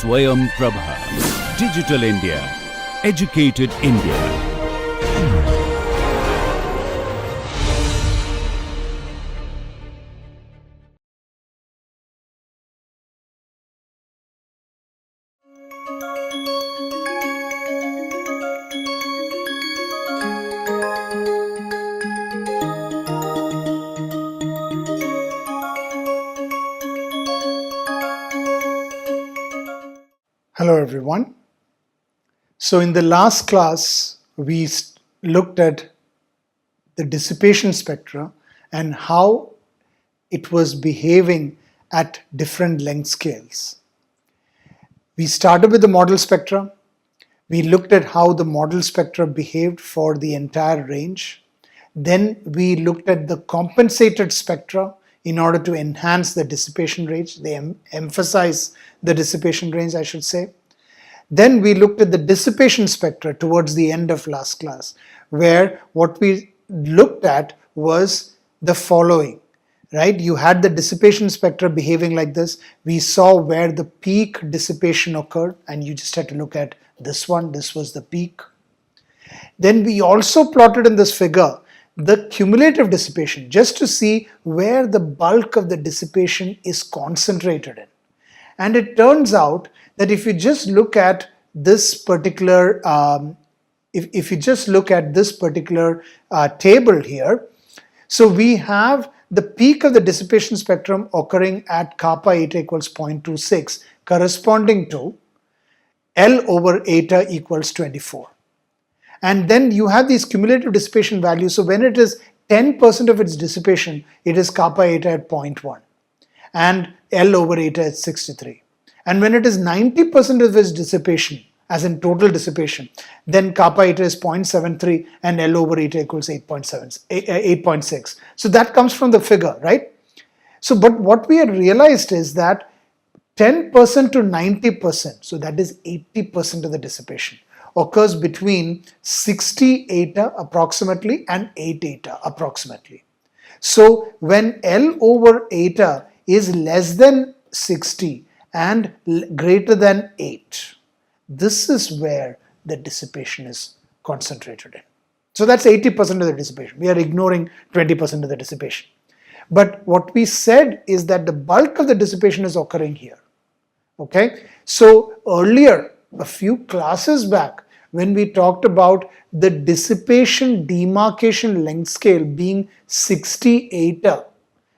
SwayamPrabha. Digital India. Educated India. Hello everyone. So in the last class, we looked at the dissipation spectra and how it was behaving at different length scales. We started with the model spectra. We looked at how the model spectra behaved for the entire range. Then we looked at the compensated spectra in order to enhance the dissipation range. They emphasize the dissipation range, I should say. Then we looked at the dissipation spectra towards the end of last class, where what we looked at was the following, right? You had the dissipation spectra behaving like this. We saw where the peak dissipation occurred, and you just had to look at this one. This was the peak. Then we also plotted in this figure the cumulative dissipation, just to see where the bulk of the dissipation is concentrated in. And it turns out that if you just look at this particular table here, so we have the peak of the dissipation spectrum occurring at kappa eta equals 0.26, corresponding to L over eta equals 24. And then you have these cumulative dissipation values. So when it is 10% of its dissipation, it is kappa eta at 0.1 and L over eta at 63. And when it is 90% of its dissipation, as in total dissipation, then kappa eta is 0.73 and L over eta equals 8.6. So that comes from the figure, right? So, but what we had realized is that 10% to 90%, so that is 80% of the dissipation, occurs between 60 eta approximately and 8 eta approximately. So when L over eta is less than 60 and greater than 8, this is where the dissipation is concentrated in. So that's 80% of the dissipation. We are ignoring 20% of the dissipation. But what we said is that the bulk of the dissipation is occurring here. Okay? So earlier, a few classes back, when we talked about the dissipation demarcation length scale being 60 eta,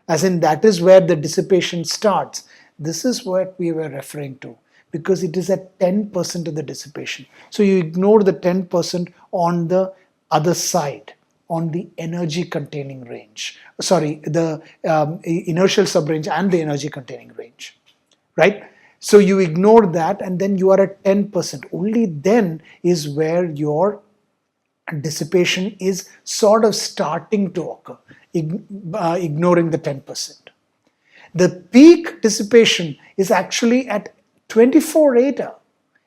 as in that is where the dissipation starts, this is what we were referring to, because it is at 10% of the dissipation. So you ignore the 10% on the other side, on the energy containing range. Sorry, the inertial subrange and the energy containing range, right? So you ignore that and then you are at 10%. Only then is where your dissipation is sort of starting to occur, ignoring the 10%. The peak dissipation is actually at 24 eta.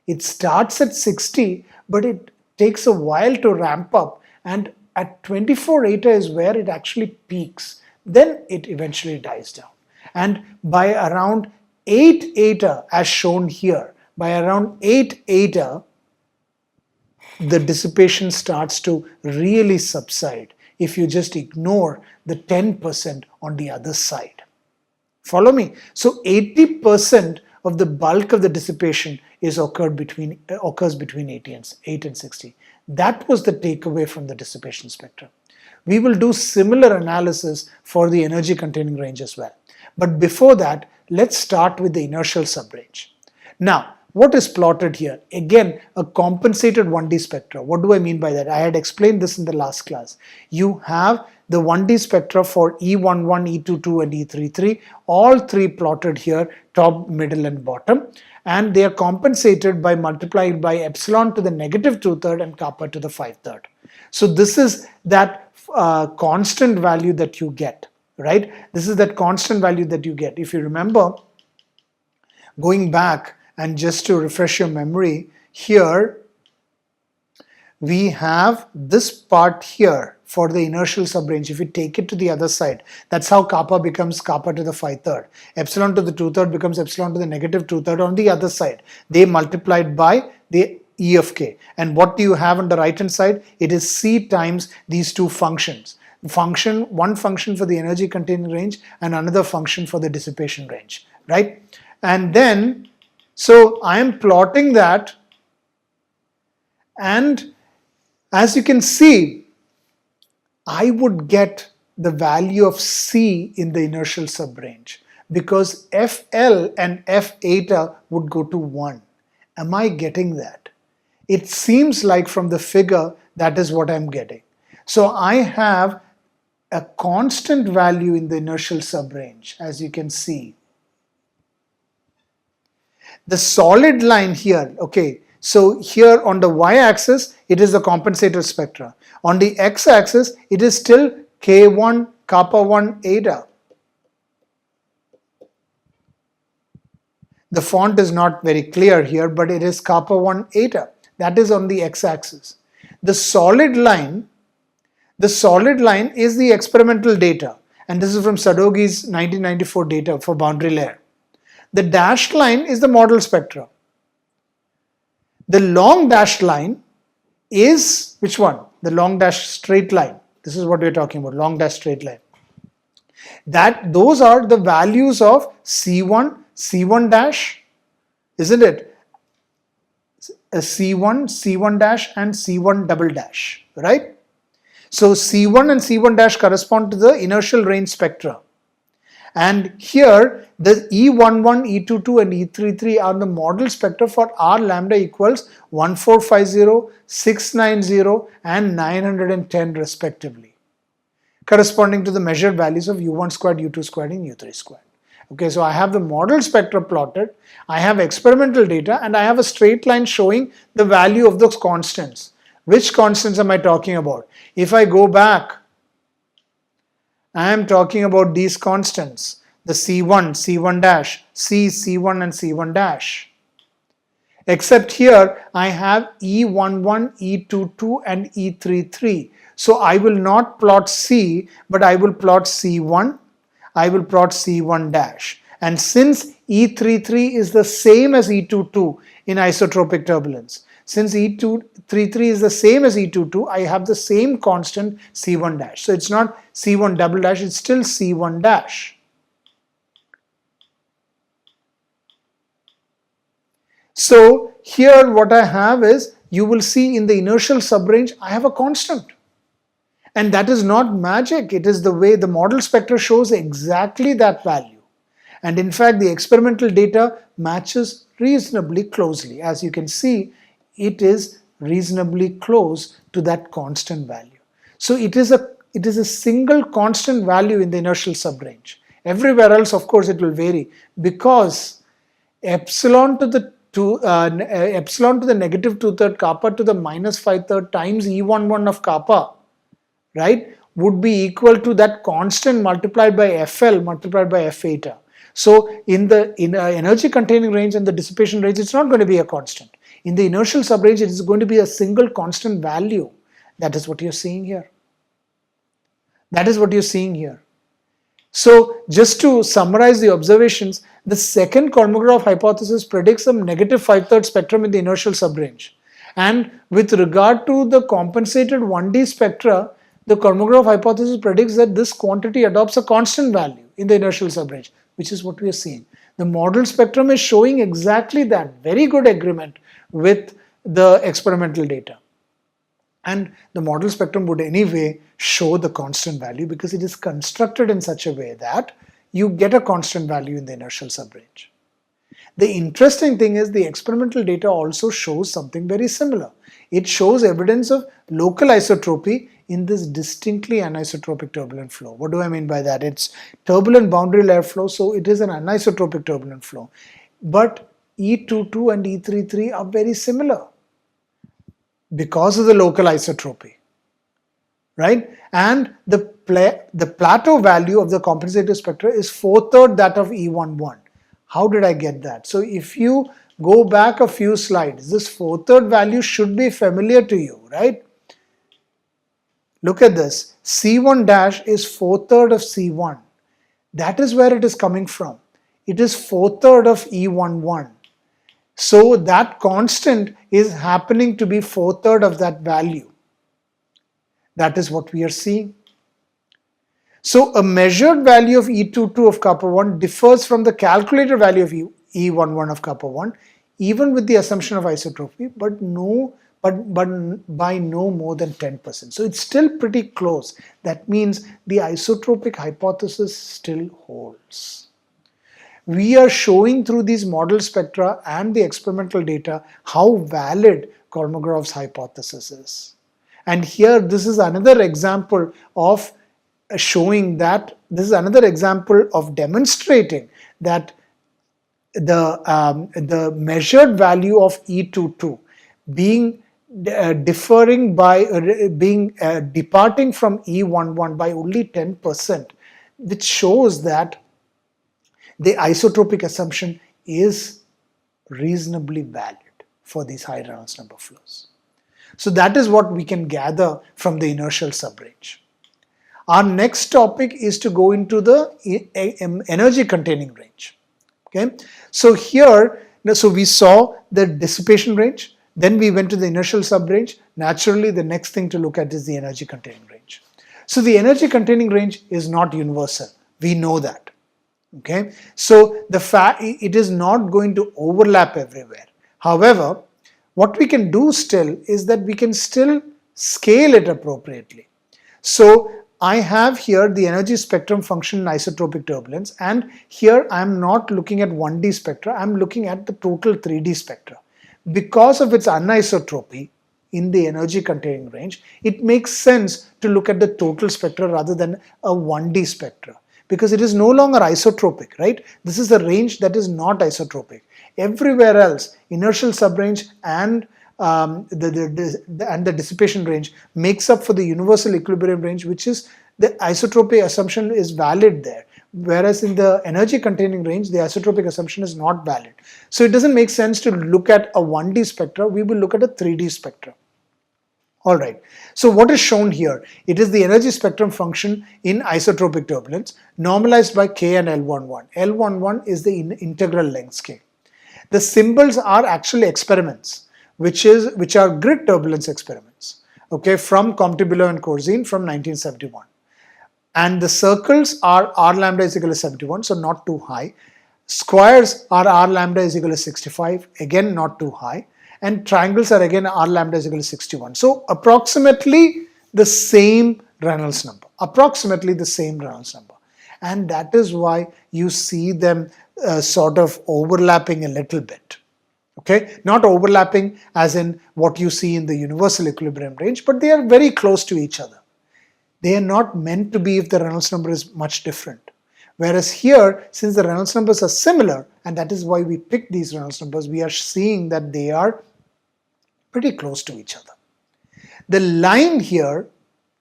It starts at 60, but it takes a while to ramp up, and at 24 eta is where it actually peaks. Then it eventually dies down. And by around 8 eta, as shown here, by around 8 eta, the dissipation starts to really subside if you just ignore the 10% on the other side. Follow me? So 80% of the bulk of the dissipation occurs between 8 and 60. That was the takeaway from the dissipation spectrum. We will do similar analysis for the energy containing range as well. But before that, let's start with the inertial subrange. Now, what is plotted here? Again, a compensated 1D spectra. What do I mean by that? I had explained this in the last class. You have the 1D spectra for E11, E22 and E33, all three plotted here, top, middle and bottom, and they are compensated by multiplying by epsilon to the negative 2/3 and kappa to the 5/3. So this is that constant value that you get, right? This is that constant value that you get. If you remember, going back and just to refresh your memory, here we have this part here for the inertial subrange, if you take it to the other side, that's how kappa becomes kappa to the 5/3. Epsilon to the 2/3 becomes epsilon to the negative 2/3 on the other side. They multiplied by the E of k. And what do you have on the right hand side? It is C times these two functions. One function for the energy containing range and another function for the dissipation range, right? And then, so I am plotting that, and as you can see, I would get the value of C in the inertial subrange because FL and F eta would go to 1. Am I getting that? It seems like from the figure that is what I'm getting. So I have a constant value in the inertial subrange, as you can see. The solid line here, okay, so here on the y-axis, it is the compensator spectra. On the x-axis, it is still K1, kappa 1, eta. The font is not very clear here, but it is kappa 1, eta. That is on the x-axis. The solid line is the experimental data, and this is from Sadoghi's 1994 data for boundary layer. The dashed line is the model spectra. The long dashed line is which one? The long dashed straight line. This is what we're talking about, long dashed straight line. Those are the values of C1, C1 dash, isn't it? A C1, C1 dash and C1 double dash, right? So C1 and C1 dash correspond to the inertial range spectra. And here the E11, E22 and E33 are the model spectra for R lambda equals 1450, 690 and 910 respectively, corresponding to the measured values of U1 squared, U2 squared and U3 squared. Okay, so I have the model spectra plotted, I have experimental data, and I have a straight line showing the value of those constants. Which constants am I talking about? If I go back, I am talking about these constants, the C1, C1 dash, C, C1 and C1 dash. Except here I have E11, E22 and E33. So I will not plot C, but I will plot C1, I will plot C1 dash. And since E33 is the same as E22 in isotropic turbulence, since E33 is the same as E22, I have the same constant C1 dash. So it's not C1 double dash, it's still C1 dash. So here what I have is, you will see in the inertial subrange, I have a constant. And that is not magic, it is the way the model spectra shows exactly that value. And in fact, the experimental data matches reasonably closely. As you can see, it is reasonably close to that constant value. So it is a single constant value in the inertial subrange. Everywhere else, of course, it will vary because epsilon to the negative 2/3 kappa to the minus 5/3 times E11 of kappa, right, would be equal to that constant multiplied by FL multiplied by F eta. So in the energy containing range and the dissipation range, it's not going to be a constant. In the inertial subrange, it is going to be a single constant value. That is what you're seeing here. That is what you're seeing here. So just to summarize the observations, the second Kolmogorov hypothesis predicts a negative 5/3 spectrum in the inertial subrange. And with regard to the compensated 1D spectra, the Kolmogorov hypothesis predicts that this quantity adopts a constant value in the inertial subrange, which is what we are seeing. The model spectrum is showing exactly that, very good agreement with the experimental data. And the model spectrum would anyway show the constant value because it is constructed in such a way that you get a constant value in the inertial subrange. The interesting thing is the experimental data also shows something very similar. It shows evidence of local isotropy in this distinctly anisotropic turbulent flow. What do I mean by that? It's turbulent boundary layer flow, so it is an anisotropic turbulent flow. But E22 and E33 are very similar because of the local isotropy, right? And the plateau value of the compensated spectra is 4/3 that of E11. How did I get that? So if you go back a few slides, this 4/3 value should be familiar to you, right? Look at this. C1 dash is 4/3 of C1. That is where it is coming from. It is 4/3 of E11. So that constant is happening to be 4/3 of that value. That is what we are seeing. So a measured value of E22 of copper 1 differs from the calculated value of E11 of copper 1, even with the assumption of isotropy, but by no more than 10%. So it's still pretty close. That means the isotropic hypothesis still holds. We are showing through these model spectra and the experimental data how valid Kolmogorov's hypothesis is. And here this is another example of showing that, this is another example of demonstrating that the measured value of E22 being departing from E11 by only 10%, which shows that the isotropic assumption is reasonably valid for these high Reynolds number flows. So that is what we can gather from the inertial subrange. Our next topic is to go into the energy containing range. Okay, so here, so we saw the dissipation range, then we went to the inertial subrange. Naturally, the next thing to look at is the energy containing range. So the energy containing range is not universal. We know that. Okay, so the fact it is not going to overlap everywhere. However, what we can do still is that we can still scale it appropriately. So I have here the energy spectrum function in isotropic turbulence, and here I am not looking at 1D spectra, I am looking at the total 3D spectra. Because of its anisotropy in the energy containing range, it makes sense to look at the total spectra rather than a 1D spectra, because it is no longer isotropic, right? This is a range that is not isotropic. Everywhere else, inertial subrange and the dissipation range makes up for the universal equilibrium range, which is the isotropy assumption is valid there. Whereas in the energy containing range, the isotropic assumption is not valid. So it doesn't make sense to look at a 1D spectra, we will look at a 3D spectra. Alright, so what is shown here? It is the energy spectrum function in isotropic turbulence normalized by K and L11. L11 is the integral length scale. The symbols are actually experiments, which are grid turbulence experiments, okay, from Comte-Below and Corzine from 1971. And the circles are R lambda is equal to 71, so not too high. Squares are R lambda is equal to 65, again not too high. And triangles are again R lambda is equal to 61. So approximately the same Reynolds number, And that is why you see them sort of overlapping a little bit. Okay, not overlapping as in what you see in the universal equilibrium range, but they are very close to each other. They are not meant to be if the Reynolds number is much different. Whereas here, since the Reynolds numbers are similar, and that is why we picked these Reynolds numbers, we are seeing that they are pretty close to each other. The line here,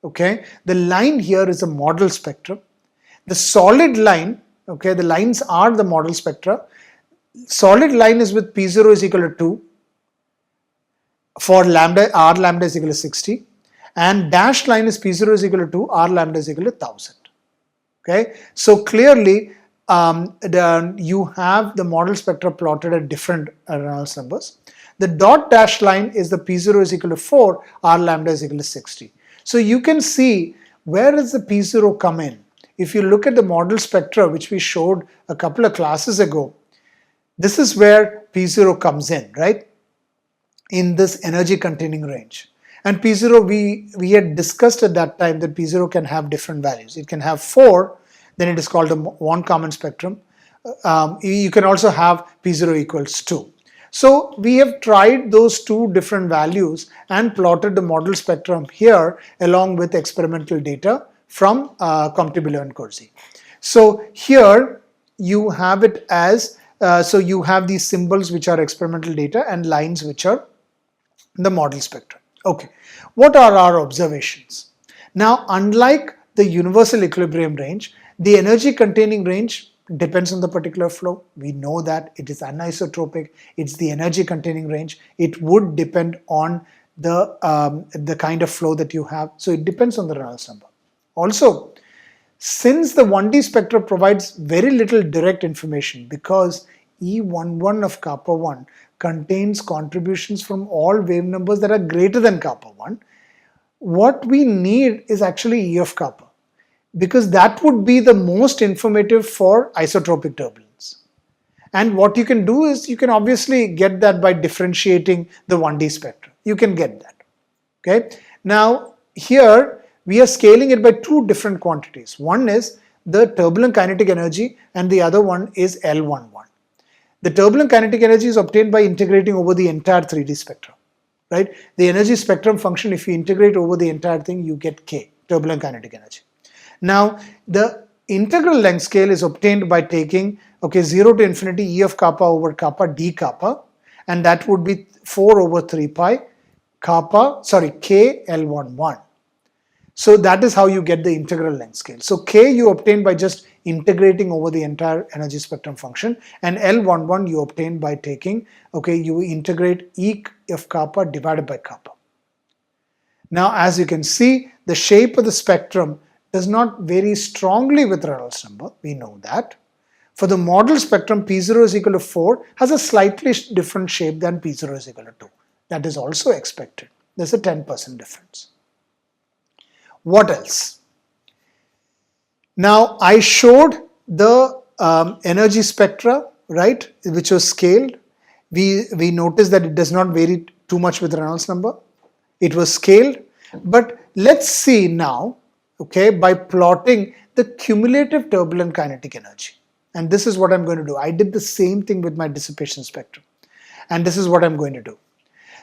okay, the line here is a model spectrum. The solid line, okay, the lines are the model spectra. Solid line is with P0 is equal to 2 for lambda, R lambda is equal to 60, and dashed line is P0 is equal to 2, R lambda is equal to 1000. Okay, so clearly you have the model spectra plotted at different Reynolds numbers. The dot dash line is the P0 is equal to 4, R lambda is equal to 60. So you can see where does the P0 come in. If you look at the model spectra, which we showed a couple of classes ago, this is where P0 comes in, right? In this energy containing range. And P0, we had discussed at that time that P0 can have different values. It can have 4, then it is called a one common spectrum. You can also have P0 equals 2. So we have tried those two different values and plotted the model spectrum here along with experimental data from Comte-Below and Corzine. So here you have it as, so you have these symbols which are experimental data and lines which are the model spectrum. Okay, what are our observations? Now, unlike the universal equilibrium range, the energy containing range depends on the particular flow. We know that it is anisotropic, it's the energy containing range. It would depend on the kind of flow that you have. So it depends on the Reynolds number. Also, since the 1D spectrum provides very little direct information because E11 of kappa 1 contains contributions from all wave numbers that are greater than kappa 1, what we need is actually E of kappa, because that would be the most informative for isotropic turbulence. And what you can do is you can obviously get that by differentiating the 1D spectrum. You can get that. Okay. Now here we are scaling it by two different quantities. One is the turbulent kinetic energy and the other one is L11. The turbulent kinetic energy is obtained by integrating over the entire 3D spectrum. Right? The energy spectrum function, if you integrate over the entire thing, you get K, turbulent kinetic energy. Now the integral length scale is obtained by taking 0 to infinity E of kappa over kappa d kappa, and that would be 4 over 3 pi K L11. So that is how you get the integral length scale. So K you obtain by just integrating over the entire energy spectrum function, and L11 you obtain by taking, you integrate E of kappa divided by kappa. Now as you can see, the shape of the spectrum does not vary strongly with Reynolds number, we know that. For the model spectrum, P0 is equal to 4 has a slightly different shape than P0 is equal to 2. That is also expected. There's a 10% difference. What else? Now I showed the energy spectra, right, which was scaled. We noticed that it does not vary too much with Reynolds number. It was scaled, but let's see now, by plotting the cumulative turbulent kinetic energy. And this is what I'm going to do. I did the same thing with my dissipation spectrum, and this is what I'm going to do.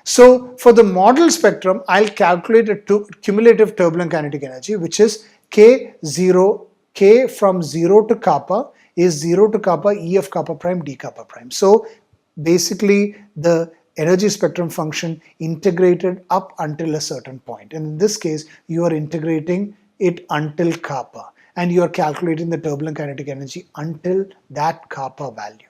So for the model spectrum, I'll calculate a cumulative turbulent kinetic energy, which is K from 0 to kappa is 0 to kappa E of kappa prime d kappa prime. So basically the energy spectrum function integrated up until a certain point. And in this case, you are integrating it until kappa, and you are calculating the turbulent kinetic energy until that kappa value.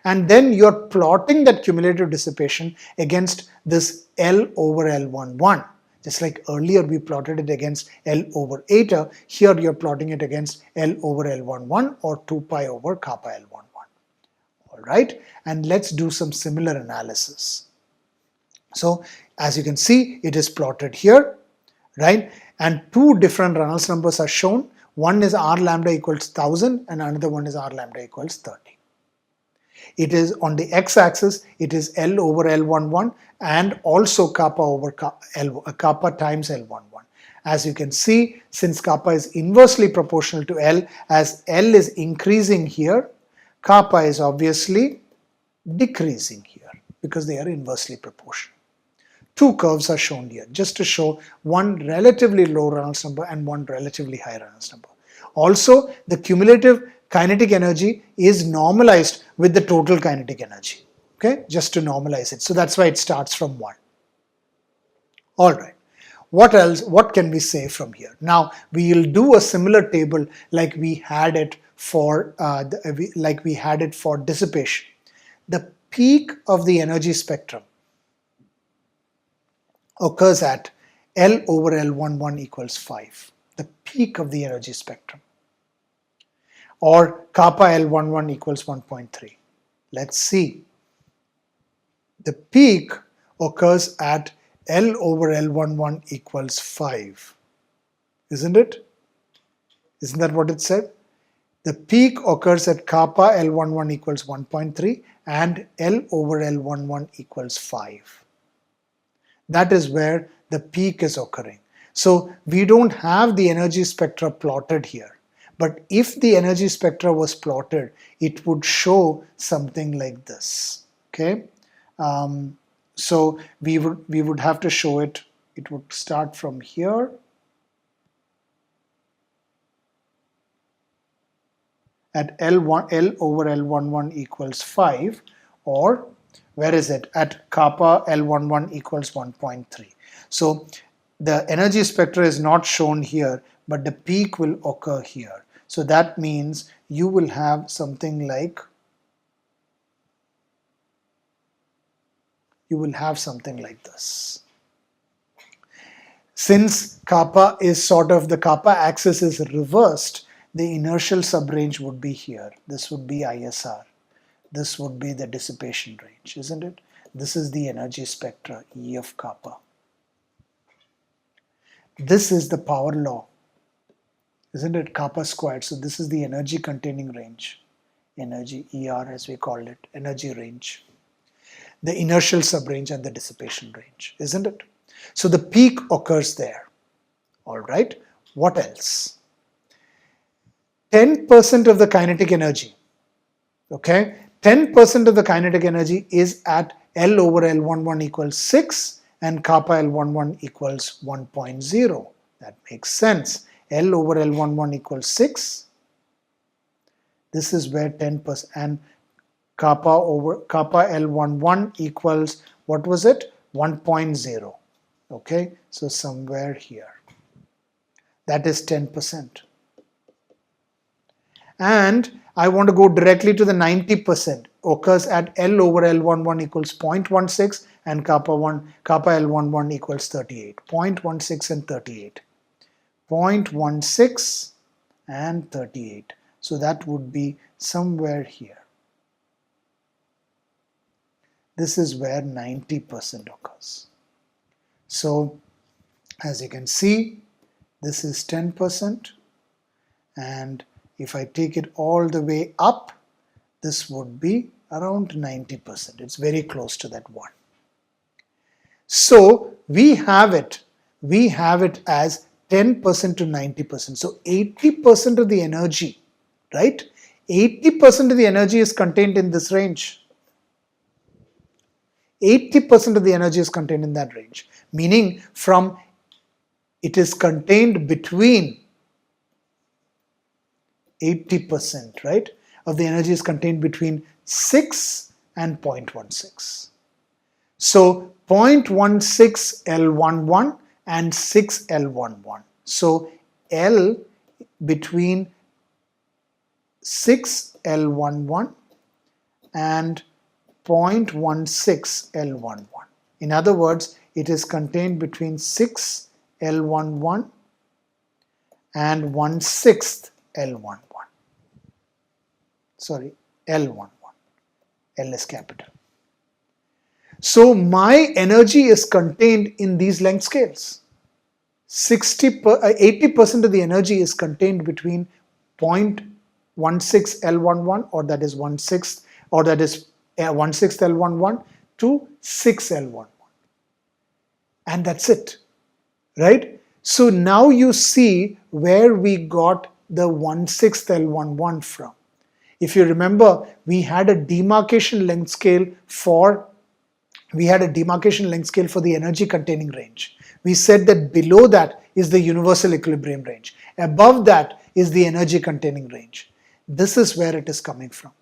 And then you're plotting that cumulative dissipation against this L over L11. Just like earlier we plotted it against L over eta, here you're plotting it against L over L11 or 2 pi over kappa L11. Alright, and let's do some similar analysis. So as you can see, it is plotted here, right? And two different Reynolds numbers are shown. One is R lambda equals 1000 and another one is R lambda equals 30. It is on the x-axis, it is L over L11 and also kappa over kappa times L11. As you can see, since kappa is inversely proportional to L, as L is increasing here, kappa is obviously decreasing here because they are inversely proportional. Two curves are shown here just to show one relatively low Reynolds number and one relatively high Reynolds number. Also, the cumulative kinetic energy is normalized with the total kinetic energy, just to normalize it. So that's why it starts from 1. All right. What else? What can we say from here? Now we will do a similar table like we had it for dissipation. The peak of the energy spectrum occurs at L over L11 equals 5. The peak of the energy spectrum, or kappa L11 equals 1.3. Let's see. The peak occurs at L over L11 equals 5. Isn't it? Isn't that what it said? The peak occurs at kappa L11 equals 1.3 and L over L11 equals 5. That is where the peak is occurring. So we don't have the energy spectra plotted here. But if the energy spectra was plotted, it would show something like this. So we would have to show it. It would start from here at L over L11 equals 5, or where is it? At kappa L11 equals 1.3. So the energy spectra is not shown here, but the peak will occur here. So that means you will have something like this. Since kappa is sort of, the kappa axis is reversed, the inertial subrange would be here. This would be ISR. This would be the dissipation range, isn't it? This is the energy spectra, E of kappa. This is the power law, isn't it? Kappa squared. So this is the energy containing range. Energy, ER as we call it, energy range. The inertial subrange and the dissipation range, isn't it? So the peak occurs there. All right. What else? 10% of the kinetic energy. Okay. 10% of the kinetic energy is at L over L11 equals 6 and kappa L11 equals 1.0. That makes sense. L over L11 equals 6. This is where 10% and kappa L11 equals, what was it? 1.0. Okay, so somewhere here. That is 10%. And I want to go directly to the 90%. Occurs at L over L11 equals 0.16 and kappa L11 equals 38. 0.16 and 38. 0.16 and 38. So that would be somewhere here. This is where 90% occurs. So as you can see, this is 10%, and if I take it all the way up, this would be around 90%. It's very close to that one. So we have it as 10% to 90%. So 80% of the energy, right? 80% of the energy is contained in this range. 80% of the energy is contained in that range, meaning from it is contained between 80%, right, of the energy is contained between 6 and 0.16. So 0.16 L11 and 6 L11. So L between 6 L11 and 0.16 L11. In other words, it is contained between 6 L11 and 1/6 L11. Sorry, L11. L is capital. So my energy is contained in these length scales. 80% of the energy is contained between 0.16 L11, or that is 1/6, or that is 1/6 L11 to 6 L11. And that's it, right? So now you see where we got the 1/6 L11 from. If you remember, we had a demarcation length scale for the energy containing range. We said that below that is the universal equilibrium range. Above that is the energy containing range. This is where it is coming from.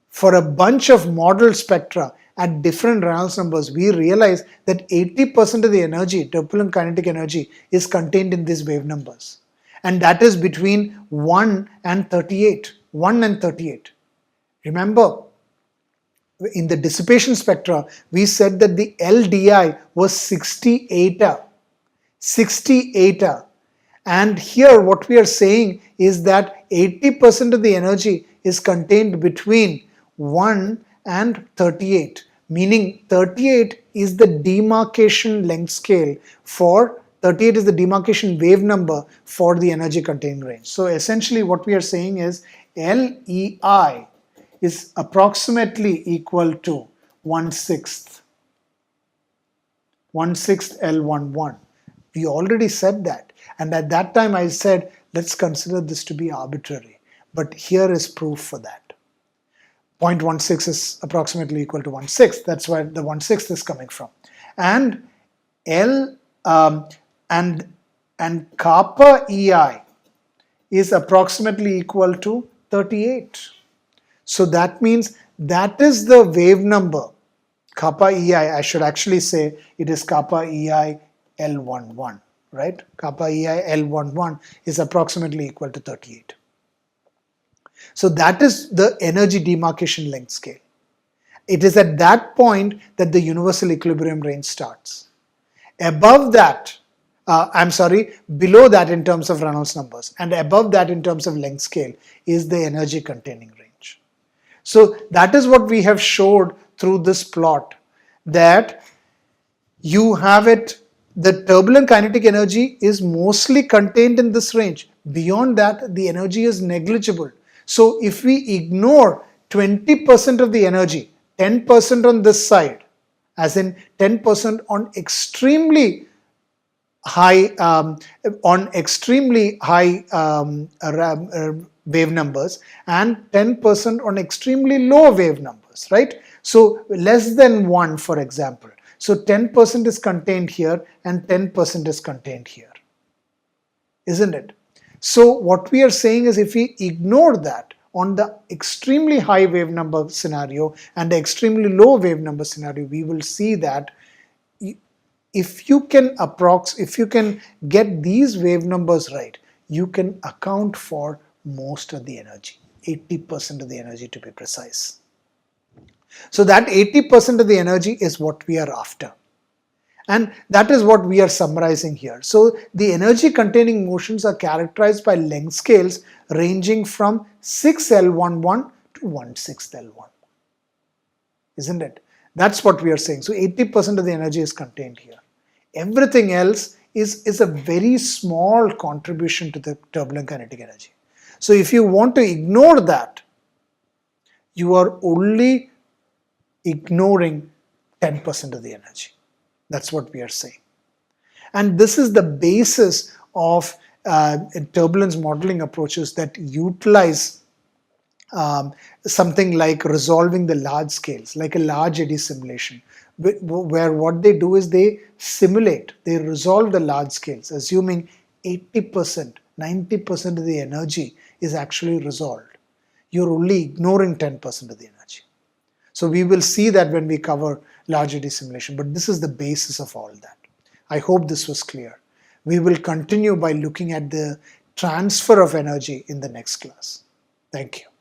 For a bunch of model spectra at different Reynolds numbers, we realize that 80% of the energy, turbulent kinetic energy, is contained in these wave numbers. And that is between 1 and 38. 1 and 38. Remember, in the dissipation spectra, we said that the LDI was 68. 68. And here what we are saying is that 80% of the energy is contained between 1 and 38, meaning 38 is the demarcation length scale for 38 is the demarcation wave number for the energy containing range. So essentially what we are saying is LEI is approximately equal to 1/6 L11. We already said that, and at that time I said let's consider this to be arbitrary, but here is proof for that. 0.16 is approximately equal to 1/6. That's where the 1/6 is coming from. And and kappa EI is approximately equal to 38. So that means that is the wave number. Kappa EI, I should actually say it is kappa EI L11, right? Kappa EI L11 is approximately equal to 38. So that is the energy demarcation length scale. It is at that point that the universal equilibrium range starts. Above that, below that in terms of Reynolds numbers, and above that in terms of length scale is the energy containing range. So that is what we have showed through this plot, that you have it, the turbulent kinetic energy is mostly contained in this range. Beyond that, the energy is negligible. So if we ignore 20% of the energy, 10% on this side, as in 10% on extremely high wave numbers, and 10% on extremely low wave numbers, right? So less than 1, for example. So 10% is contained here and 10% is contained here, isn't it? So what we are saying is, if we ignore that on the extremely high wave number scenario and the extremely low wave number scenario, we will see that if you can get these wave numbers right, you can account for most of the energy, 80% of the energy to be precise. So that 80% of the energy is what we are after. And that is what we are summarizing here. So the energy containing motions are characterized by length scales ranging from 6L11 to 1/6L1. Isn't it? That's what we are saying. So 80% of the energy is contained here. Everything else is a very small contribution to the turbulent kinetic energy. So if you want to ignore that, you are only ignoring 10% of the energy. That's what we are saying. And this is the basis of turbulence modeling approaches that utilize something like resolving the large scales, like a large eddy simulation, where what they do is they resolve the large scales, assuming 80%, 90% of the energy is actually resolved. You're only ignoring 10% of the energy. So we will see that when we cover large eddy simulation, but this is the basis of all that. I hope this was clear. We will continue by looking at the transfer of energy in the next class. Thank you.